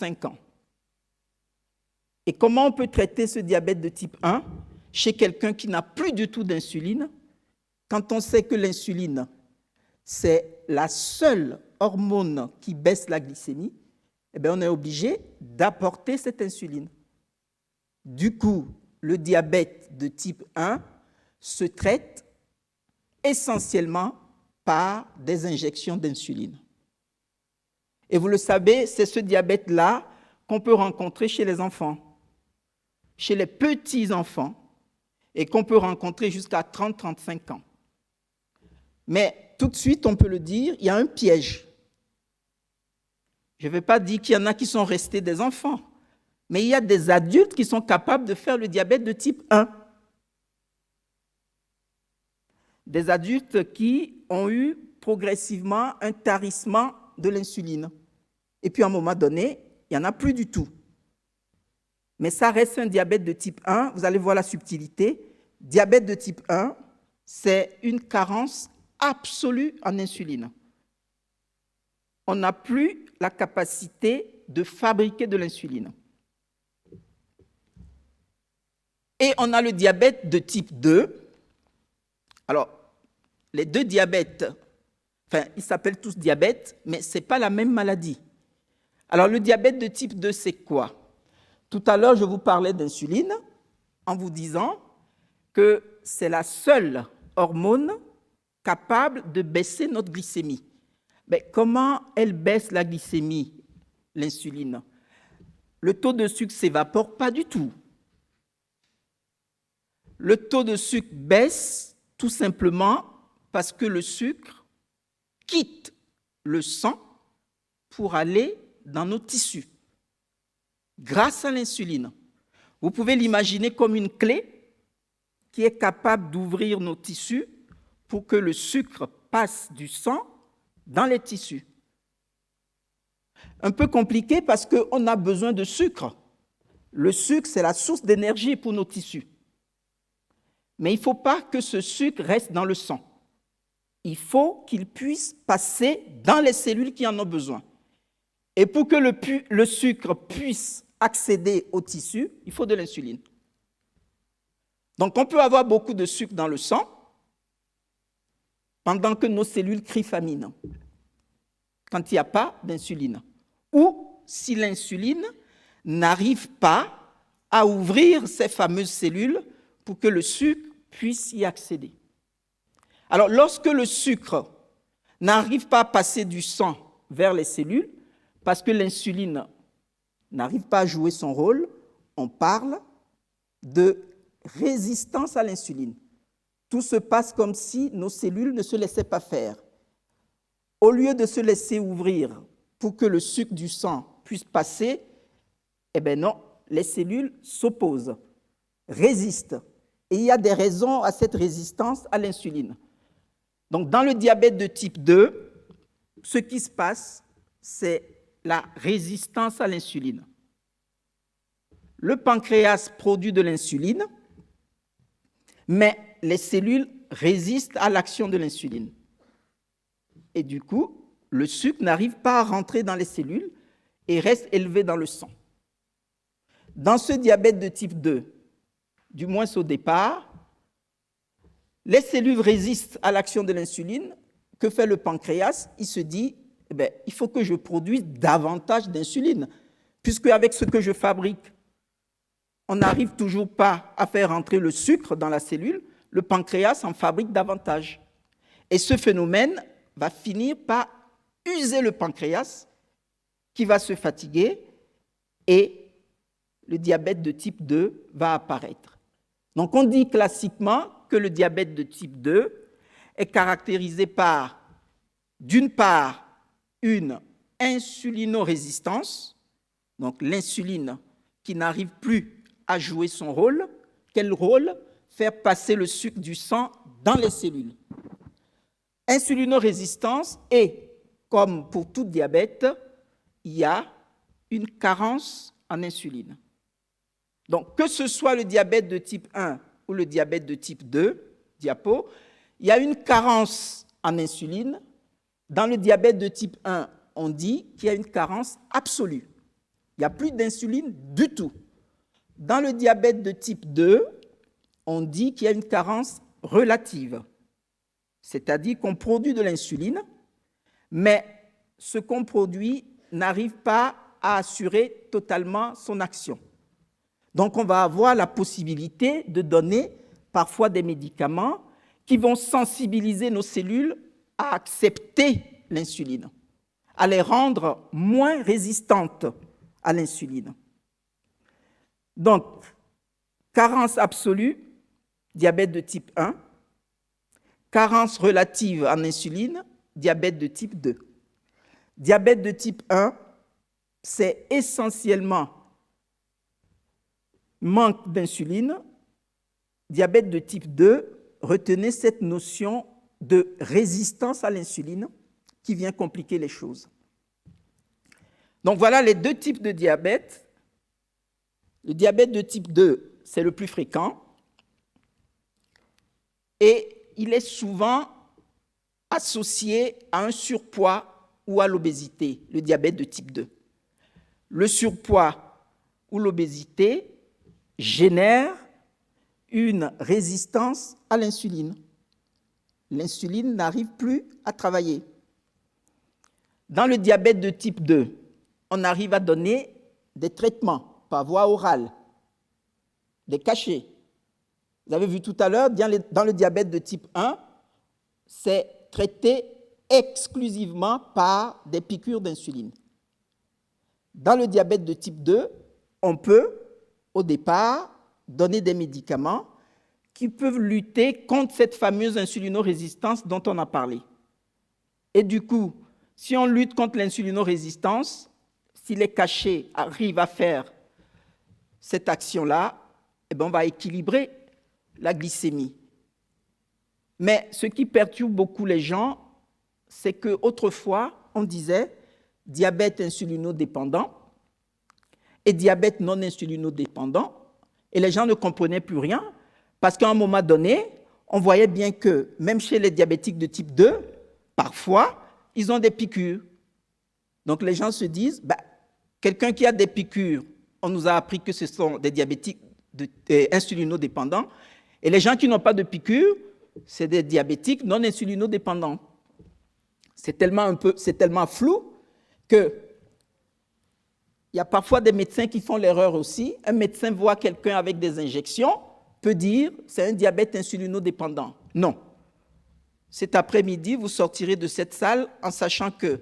5 ans. Et comment on peut traiter ce diabète de type 1 chez quelqu'un qui n'a plus du tout d'insuline, quand on sait que l'insuline, c'est la seule hormone qui baisse la glycémie, eh bien on est obligé d'apporter cette insuline. Du coup, le diabète de type 1 se traite essentiellement par des injections d'insuline. Et vous le savez, c'est ce diabète-là qu'on peut rencontrer chez les enfants, chez les petits-enfants, et qu'on peut rencontrer jusqu'à 30-35 ans. Mais tout de suite, on peut le dire, il y a un piège. Je ne vais pas dire qu'il y en a qui sont restés des enfants, mais il y a des adultes qui sont capables de faire le diabète de type 1. Des adultes qui ont eu progressivement un tarissement de l'insuline. Et puis à un moment donné, il n'y en a plus du tout. Mais ça reste un diabète de type 1. Vous allez voir la subtilité. Diabète de type 1, c'est une carence absolue en insuline. On n'a plus la capacité de fabriquer de l'insuline. Et on a le diabète de type 2. Alors, les deux diabètes, ils s'appellent tous diabète, mais ce n'est pas la même maladie. Alors, le diabète de type 2, c'est quoi? Tout à l'heure, je vous parlais d'insuline en vous disant que c'est la seule hormone capable de baisser notre glycémie. Mais comment elle baisse la glycémie, l'insuline? Le taux de sucre s'évapore pas du tout. Le taux de sucre baisse tout simplement parce que le sucre quitte le sang pour aller dans nos tissus, grâce à l'insuline. Vous pouvez l'imaginer comme une clé qui est capable d'ouvrir nos tissus pour que le sucre passe du sang dans les tissus. Un peu compliqué parce qu'on a besoin de sucre. Le sucre, c'est la source d'énergie pour nos tissus. Mais il ne faut pas que ce sucre reste dans le sang. Il faut qu'il puisse passer dans les cellules qui en ont besoin. Et pour que le sucre puisse accéder au tissu, il faut de l'insuline. Donc on peut avoir beaucoup de sucre dans le sang pendant que nos cellules crient famine, quand il n'y a pas d'insuline. Ou si l'insuline n'arrive pas à ouvrir ces fameuses cellules pour que le sucre puisse y accéder. Alors, lorsque le sucre n'arrive pas à passer du sang vers les cellules, parce que l'insuline n'arrive pas à jouer son rôle, on parle de résistance à l'insuline. Tout se passe comme si nos cellules ne se laissaient pas faire. Au lieu de se laisser ouvrir pour que le sucre du sang puisse passer, eh bien non, les cellules s'opposent, résistent. Et il y a des raisons à cette résistance à l'insuline. Donc, dans le diabète de type 2, ce qui se passe, c'est la résistance à l'insuline. Le pancréas produit de l'insuline, mais les cellules résistent à l'action de l'insuline. Et du coup, le sucre n'arrive pas à rentrer dans les cellules et reste élevé dans le sang. Dans ce diabète de type 2, du moins au départ, les cellules résistent à l'action de l'insuline. Que fait le pancréas? Il se dit, il faut que je produise davantage d'insuline, puisque avec ce que je fabrique, on n'arrive toujours pas à faire entrer le sucre dans la cellule, le pancréas en fabrique davantage. Et ce phénomène va finir par user le pancréas, qui va se fatiguer, et le diabète de type 2 va apparaître. Donc on dit classiquement que le diabète de type 2 est caractérisé par, d'une part, une insulinorésistance, donc l'insuline qui n'arrive plus à jouer son rôle. Quel rôle? Faire passer le sucre du sang dans les cellules. Insulinorésistance et, comme pour tout diabète, il y a une carence en insuline. Donc, que ce soit le diabète de type 1 ou le diabète de type 2, diapo, il y a une carence en insuline. Dans le diabète de type 1, on dit qu'il y a une carence absolue. Il n'y a plus d'insuline du tout. Dans le diabète de type 2, on dit qu'il y a une carence relative, c'est-à-dire qu'on produit de l'insuline, mais ce qu'on produit n'arrive pas à assurer totalement son action. Donc on va avoir la possibilité de donner parfois des médicaments qui vont sensibiliser nos cellules à accepter l'insuline, à les rendre moins résistantes à l'insuline. Donc, carence absolue, diabète de type 1, carence relative en insuline, diabète de type 2. Diabète de type 1, c'est essentiellement manque d'insuline. Diabète de type 2, retenez cette notion de résistance à l'insuline qui vient compliquer les choses. Donc voilà les deux types de diabète. Le diabète de type 2, c'est le plus fréquent et il est souvent associé à un surpoids ou à l'obésité, le diabète de type 2. Le surpoids ou l'obésité génère une résistance à l'insuline. L'insuline n'arrive plus à travailler. Dans le diabète de type 2, on arrive à donner des traitements par voie orale, des cachets. Vous avez vu tout à l'heure, dans le diabète de type 1, c'est traité exclusivement par des piqûres d'insuline. Dans le diabète de type 2, on peut, au départ, donner des médicaments qui peuvent lutter contre cette fameuse insulinorésistance dont on a parlé. Et du coup, si on lutte contre l'insulinorésistance, si les cachets arrivent à faire cette action-là, eh bien on va équilibrer la glycémie. Mais ce qui perturbe beaucoup les gens, c'est qu'autrefois, on disait diabète insulinodépendant et diabète non insulinodépendant, et les gens ne comprenaient plus rien, parce qu'à un moment donné, on voyait bien que même chez les diabétiques de type 2, parfois, ils ont des piqûres. Donc les gens se disent, quelqu'un qui a des piqûres, on nous a appris que ce sont des diabétiques insulinodépendants, et les gens qui n'ont pas de piqûres, c'est des diabétiques non insulinodépendants. C'est tellement flou que il y a parfois des médecins qui font l'erreur aussi. Un médecin voit quelqu'un avec des injections, peut dire c'est un diabète insulinodépendant. Non. Cet après-midi, vous sortirez de cette salle en sachant que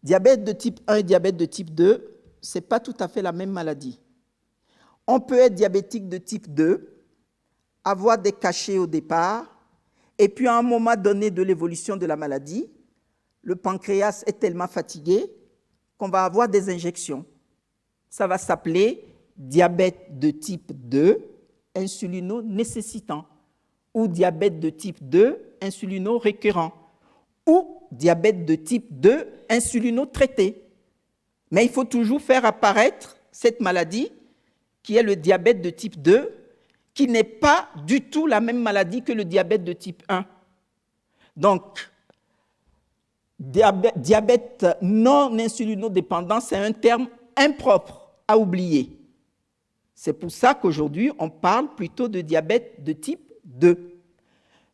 diabète de type 1 et diabète de type 2, ce n'est pas tout à fait la même maladie. On peut être diabétique de type 2, avoir des cachets au départ, et puis à un moment donné de l'évolution de la maladie, le pancréas est tellement fatigué qu'on va avoir des injections. Ça va s'appeler diabète de type 2, insulino-nécessitant, ou diabète de type 2, insulino-récurrent, ou diabète de type 2, insulino-traité. Mais il faut toujours faire apparaître cette maladie qui est le diabète de type 2, qui n'est pas du tout la même maladie que le diabète de type 1. Donc, diabète non insulinodépendant, c'est un terme impropre à oublier. C'est pour ça qu'aujourd'hui, on parle plutôt de diabète de type 2.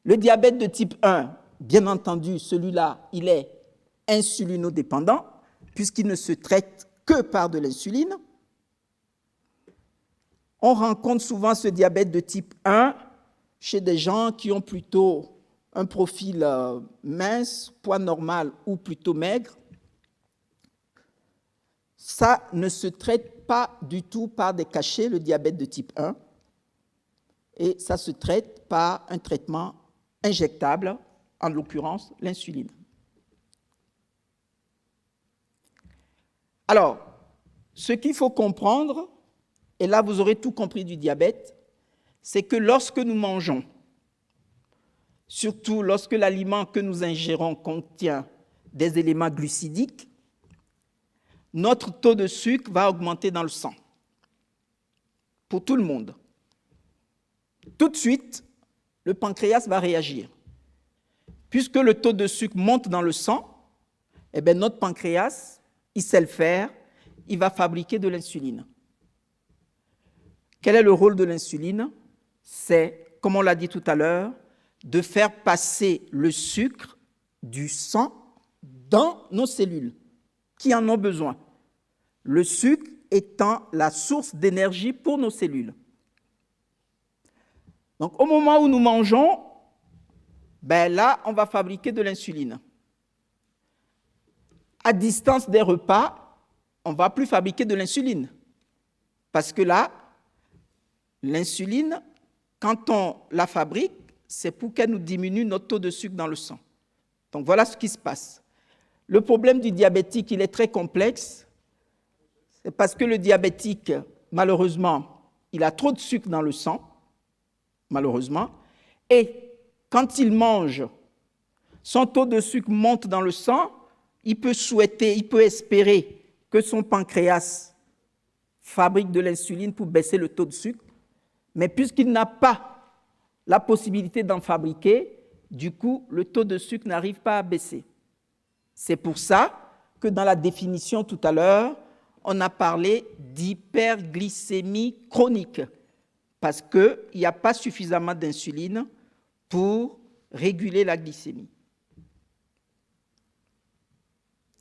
Le diabète de type 1, bien entendu, celui-là, il est insulinodépendant, puisqu'il ne se traite que par de l'insuline. On rencontre souvent ce diabète de type 1 chez des gens qui ont plutôt un profil mince, poids normal ou plutôt maigre. Ça ne se traite pas du tout par des cachets, le diabète de type 1, et ça se traite par un traitement injectable, en l'occurrence l'insuline. Alors, ce qu'il faut comprendre, et là vous aurez tout compris du diabète, c'est que lorsque nous mangeons, surtout lorsque l'aliment que nous ingérons contient des éléments glucidiques, notre taux de sucre va augmenter dans le sang, pour tout le monde. Tout de suite, le pancréas va réagir. Puisque le taux de sucre monte dans le sang, eh bien notre pancréas, il sait le faire, il va fabriquer de l'insuline. Quel est le rôle de l'insuline? C'est, comme on l'a dit tout à l'heure, de faire passer le sucre du sang dans nos cellules qui en ont besoin. Le sucre étant la source d'énergie pour nos cellules. Donc, au moment où nous mangeons, là, on va fabriquer de l'insuline. À distance des repas, on ne va plus fabriquer de l'insuline. Parce que là, l'insuline, quand on la fabrique, c'est pour qu'elle nous diminue notre taux de sucre dans le sang. Donc, voilà ce qui se passe. Le problème du diabétique, il est très complexe. C'est parce que le diabétique, malheureusement, il a trop de sucre dans le sang, malheureusement, et quand il mange, son taux de sucre monte dans le sang, il peut espérer que son pancréas fabrique de l'insuline pour baisser le taux de sucre, mais puisqu'il n'a pas la possibilité d'en fabriquer, du coup, le taux de sucre n'arrive pas à baisser. C'est pour ça que dans la définition tout à l'heure, on a parlé d'hyperglycémie chronique, parce qu'il n'y a pas suffisamment d'insuline pour réguler la glycémie.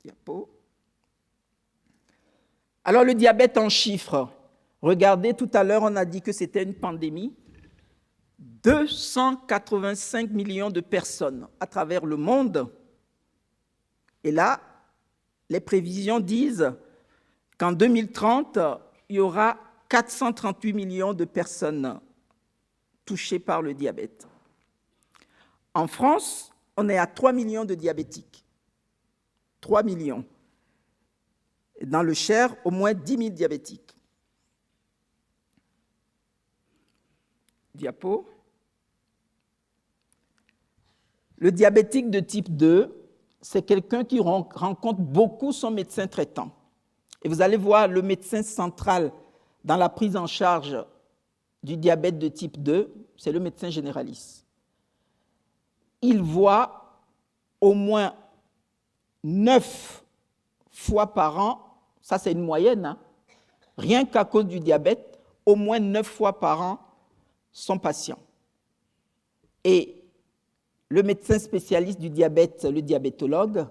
Diapo. Alors le diabète en chiffres, regardez, tout à l'heure on a dit que c'était une pandémie. 285 millions de personnes à travers le monde. Et là, les prévisions disent qu'en 2030, il y aura 438 millions de personnes touchées par le diabète. En France, on est à 3 millions de diabétiques. 3 millions. Et dans le Cher, au moins 10 000 diabétiques. Diapo. Le diabétique de type 2, c'est quelqu'un qui rencontre beaucoup son médecin traitant. Et vous allez voir le médecin central dans la prise en charge du diabète de type 2, c'est le médecin généraliste. Il voit au moins 9 fois par an, ça c'est une moyenne, hein, rien qu'à cause du diabète, au moins 9 fois par an son patient. Et le médecin spécialiste du diabète, le diabétologue,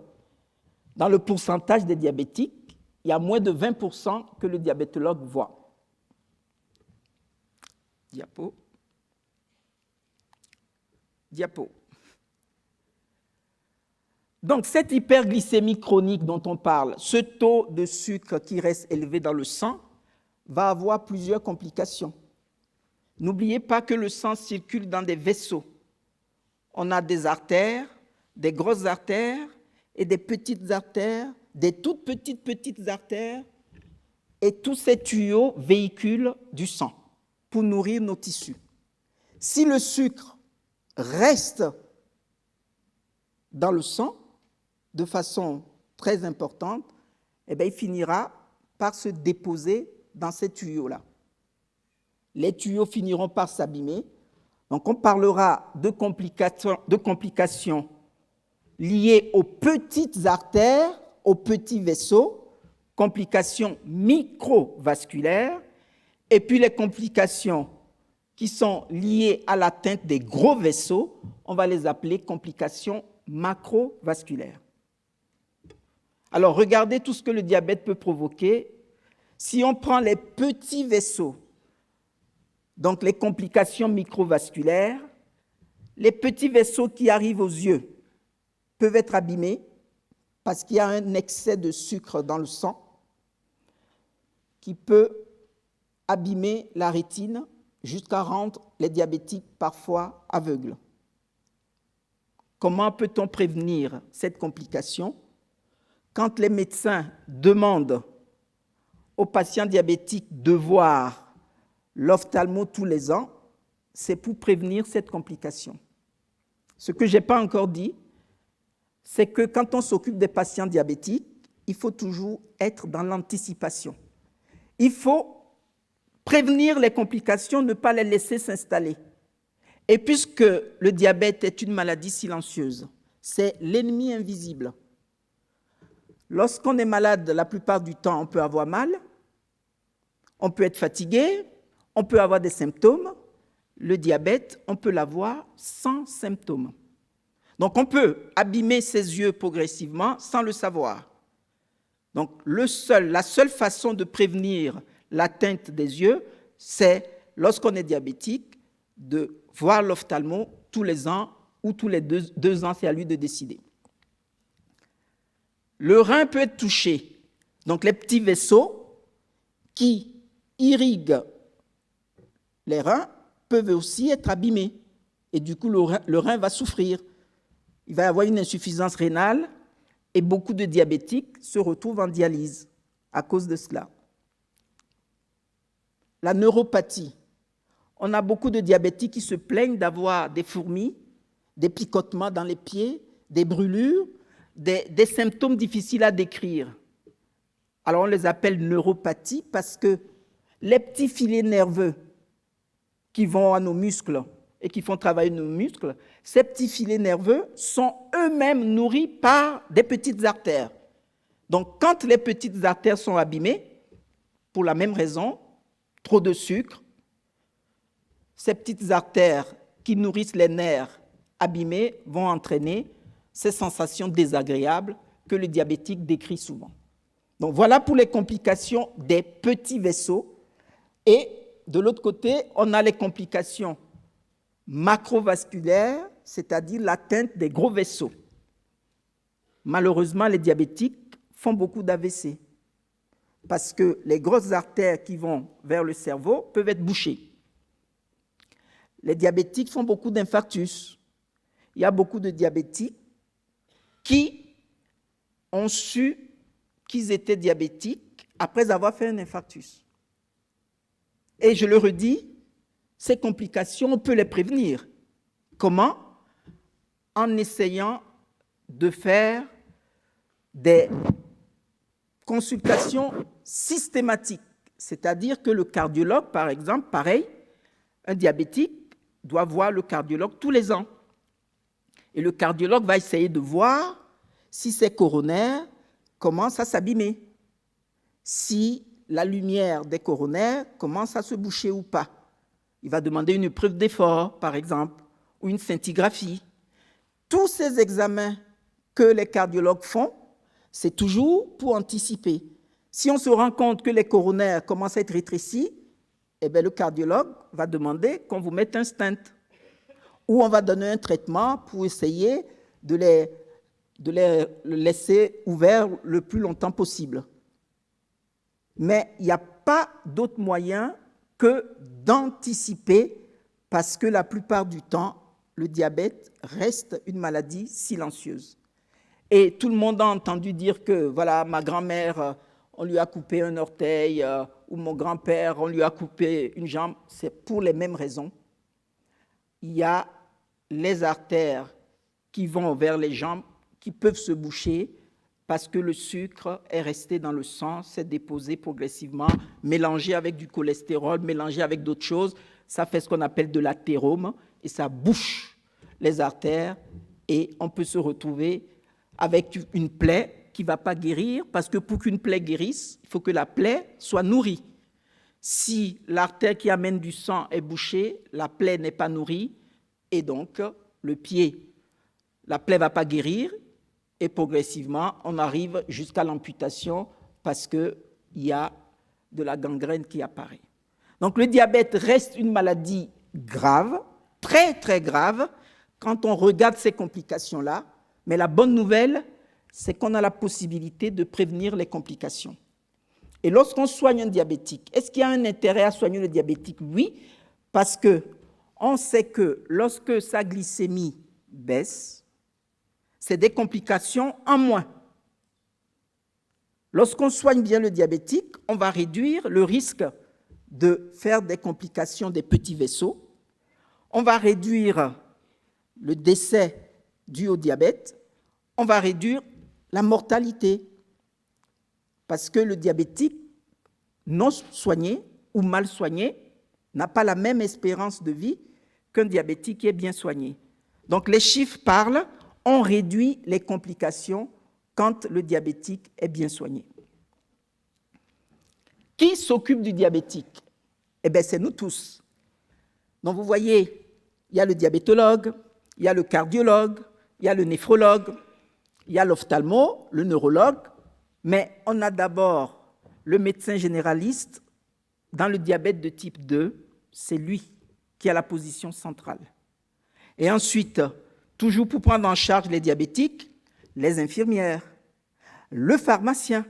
dans le pourcentage des diabétiques, il y a moins de 20% que le diabétologue voit. Diapo. Diapo. Donc, cette hyperglycémie chronique dont on parle, ce taux de sucre qui reste élevé dans le sang, va avoir plusieurs complications. N'oubliez pas que le sang circule dans des vaisseaux. On a des artères, des grosses artères et des petites artères, des toutes petites artères, et tous ces tuyaux véhiculent du sang pour nourrir nos tissus. Si le sucre reste dans le sang de façon très importante, il finira par se déposer dans ces tuyaux-là. Les tuyaux finiront par s'abîmer. Donc, on parlera de complications liées aux petites artères, aux petits vaisseaux, complications microvasculaires, et puis les complications qui sont liées à l'atteinte des gros vaisseaux, on va les appeler complications macrovasculaires. Alors, regardez tout ce que le diabète peut provoquer. Si on prend les petits vaisseaux, donc les complications microvasculaires, les petits vaisseaux qui arrivent aux yeux peuvent être abîmés parce qu'il y a un excès de sucre dans le sang qui peut abîmer la rétine jusqu'à rendre les diabétiques parfois aveugles. Comment peut-on prévenir cette complication? Quand les médecins demandent aux patients diabétiques de voir l'ophtalmo tous les ans, c'est pour prévenir cette complication. Ce que je n'ai pas encore dit, c'est que quand on s'occupe des patients diabétiques, il faut toujours être dans l'anticipation. Il faut prévenir les complications, ne pas les laisser s'installer. Et puisque le diabète est une maladie silencieuse, c'est l'ennemi invisible. Lorsqu'on est malade, la plupart du temps, on peut avoir mal, on peut être fatigué, on peut avoir des symptômes. Le diabète, on peut l'avoir sans symptômes. Donc, on peut abîmer ses yeux progressivement sans le savoir. Donc, la seule façon de prévenir l'atteinte des yeux, c'est, lorsqu'on est diabétique, de voir l'ophtalmo tous les ans ou tous les 2 ans, c'est à lui de décider. Le rein peut être touché. Donc, les petits vaisseaux qui irriguent les reins peuvent aussi être abîmés. Et du coup, le rein va souffrir. Il va y avoir une insuffisance rénale et beaucoup de diabétiques se retrouvent en dialyse à cause de cela. La neuropathie. On a beaucoup de diabétiques qui se plaignent d'avoir des fourmis, des picotements dans les pieds, des brûlures, des symptômes difficiles à décrire. Alors on les appelle neuropathies parce que les petits filets nerveux qui vont à nos muscles et qui font travailler nos muscles, ces petits filets nerveux sont eux-mêmes nourris par des petites artères. Donc quand les petites artères sont abîmées, pour la même raison, trop de sucre, ces petites artères qui nourrissent les nerfs abîmés vont entraîner ces sensations désagréables que le diabétique décrit souvent. Donc voilà pour les complications des petits vaisseaux. Et de l'autre côté, on a les complications macrovasculaires, c'est-à-dire l'atteinte des gros vaisseaux. Malheureusement, les diabétiques font beaucoup d'AVC parce que les grosses artères qui vont vers le cerveau peuvent être bouchées. Les diabétiques font beaucoup d'infarctus. Il y a beaucoup de diabétiques qui ont su qu'ils étaient diabétiques après avoir fait un infarctus. Et je le redis, ces complications, on peut les prévenir. Comment? En essayant de faire des consultations systématiques. C'est-à-dire que le cardiologue, par exemple, pareil, un diabétique doit voir le cardiologue tous les ans. Et le cardiologue va essayer de voir si ses coronaires commencent à s'abîmer, si la lumière des coronaires commence à se boucher ou pas. Il va demander une épreuve d'effort, par exemple, ou une scintigraphie. Tous ces examens que les cardiologues font, c'est toujours pour anticiper. Si on se rend compte que les coronaires commencent à être rétrécis, eh bien, le cardiologue va demander qu'on vous mette un stent. Ou on va donner un traitement pour essayer de les laisser ouverts le plus longtemps possible. Mais il n'y a pas d'autre moyen que d'anticiper parce que la plupart du temps, le diabète reste une maladie silencieuse. Et tout le monde a entendu dire que, voilà, ma grand-mère, on lui a coupé un orteil, ou mon grand-père, on lui a coupé une jambe. C'est pour les mêmes raisons. Il y a les artères qui vont vers les jambes, qui peuvent se boucher parce que le sucre est resté dans le sang, s'est déposé progressivement, mélangé avec du cholestérol, mélangé avec d'autres choses. Ça fait ce qu'on appelle de l'athérome et ça bouche les artères et on peut se retrouver avec une plaie qui ne va pas guérir parce que pour qu'une plaie guérisse, il faut que la plaie soit nourrie. Si l'artère qui amène du sang est bouchée, la plaie n'est pas nourrie et donc le pied, la plaie ne va pas guérir et progressivement, on arrive jusqu'à l'amputation parce qu'il y a de la gangrène qui apparaît. Donc le diabète reste une maladie grave, très très grave, quand on regarde ces complications-là, mais la bonne nouvelle, c'est qu'on a la possibilité de prévenir les complications. Et lorsqu'on soigne un diabétique, est-ce qu'il y a un intérêt à soigner le diabétique? Oui, parce qu'on sait que lorsque sa glycémie baisse, c'est des complications en moins. Lorsqu'on soigne bien le diabétique, on va réduire le risque de faire des complications des petits vaisseaux. On va réduire le décès dû au diabète. On va réduire la mortalité. Parce que le diabétique non soigné ou mal soigné n'a pas la même espérance de vie qu'un diabétique qui est bien soigné. Donc les chiffres parlent, on réduit les complications quand le diabétique est bien soigné. Qui s'occupe du diabétique? Eh bien, c'est nous tous. Donc, vous voyez, il y a le diabétologue, il y a le cardiologue, il y a le néphrologue, il y a l'ophtalmo, le neurologue, mais on a d'abord le médecin généraliste. Dans le diabète de type 2, c'est lui qui a la position centrale. Et ensuite, toujours pour prendre en charge les diabétiques, les infirmières, le pharmacien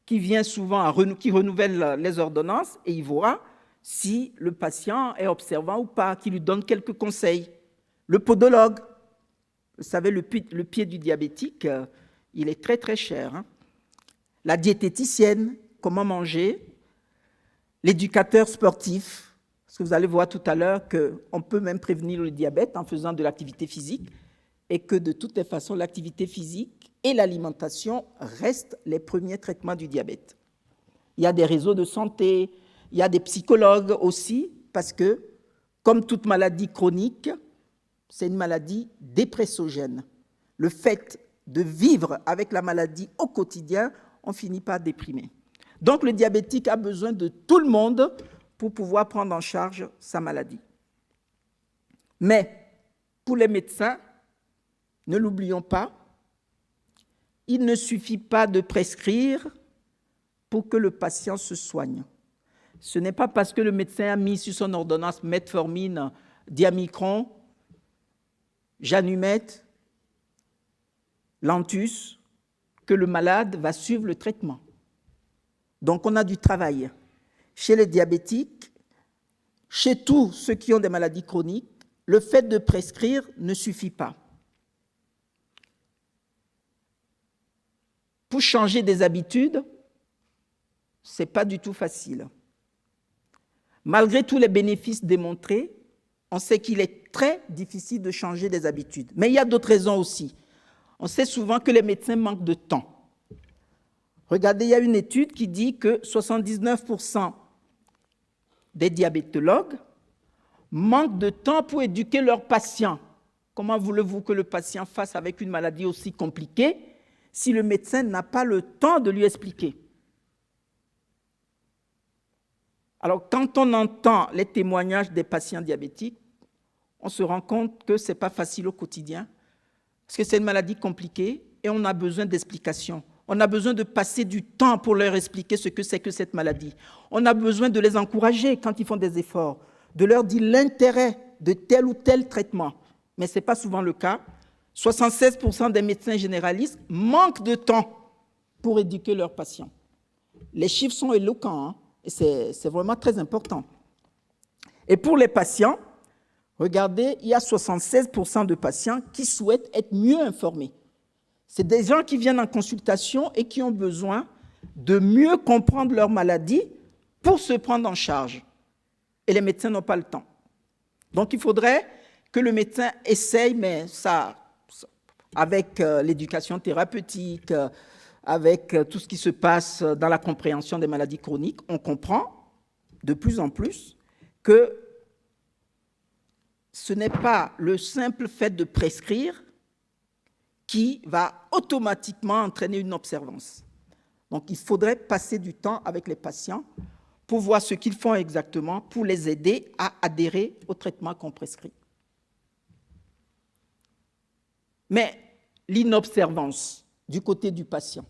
qui vient souvent, qui renouvelle les ordonnances et il voit si le patient est observant ou pas, qui lui donne quelques conseils. Le podologue, vous savez, le pied du diabétique, il est très très cher. Hein. La diététicienne, comment manger. L'éducateur sportif, parce que vous allez voir tout à l'heure qu'on peut même prévenir le diabète en faisant de l'activité physique et que de toutes les façons, l'activité physique et l'alimentation restent les premiers traitements du diabète. Il y a des réseaux de santé, il y a des psychologues aussi, parce que, comme toute maladie chronique, c'est une maladie dépressogène. Le fait de vivre avec la maladie au quotidien, on finit par déprimer. Donc, le diabétique a besoin de tout le monde pour pouvoir prendre en charge sa maladie. Mais, pour les médecins, ne l'oublions pas, il ne suffit pas de prescrire pour que le patient se soigne. Ce n'est pas parce que le médecin a mis sur son ordonnance metformine, diamicron, janumètre, lantus, que le malade va suivre le traitement. Donc, on a du travail. Chez les diabétiques, chez tous ceux qui ont des maladies chroniques, le fait de prescrire ne suffit pas. Pour changer des habitudes, ce n'est pas du tout facile. Malgré tous les bénéfices démontrés, on sait qu'il est très difficile de changer des habitudes. Mais il y a d'autres raisons aussi. On sait souvent que les médecins manquent de temps. Regardez, il y a une étude qui dit que 79% des diabétologues manquent de temps pour éduquer leurs patients. Comment voulez-vous que le patient fasse avec une maladie aussi compliquée si le médecin n'a pas le temps de lui expliquer? Alors, quand on entend les témoignages des patients diabétiques, on se rend compte que ce n'est pas facile au quotidien, parce que c'est une maladie compliquée et on a besoin d'explications. On a besoin de passer du temps pour leur expliquer ce que c'est que cette maladie. On a besoin de les encourager quand ils font des efforts, de leur dire l'intérêt de tel ou tel traitement. Mais ce n'est pas souvent le cas. 76% des médecins généralistes manquent de temps pour éduquer leurs patients. Les chiffres sont éloquents, hein, et c'est vraiment très important. Et pour les patients, regardez, il y a 76% de patients qui souhaitent être mieux informés. C'est des gens qui viennent en consultation et qui ont besoin de mieux comprendre leur maladie pour se prendre en charge. Et les médecins n'ont pas le temps. Donc, il faudrait que le médecin essaye, mais ça, avec l'éducation thérapeutique, avec tout ce qui se passe dans la compréhension des maladies chroniques, on comprend de plus en plus que ce n'est pas le simple fait de prescrire qui va automatiquement entraîner une observance. Donc, il faudrait passer du temps avec les patients pour voir ce qu'ils font exactement, pour les aider à adhérer au traitement qu'on prescrit. Mais l'inobservance du côté du patient,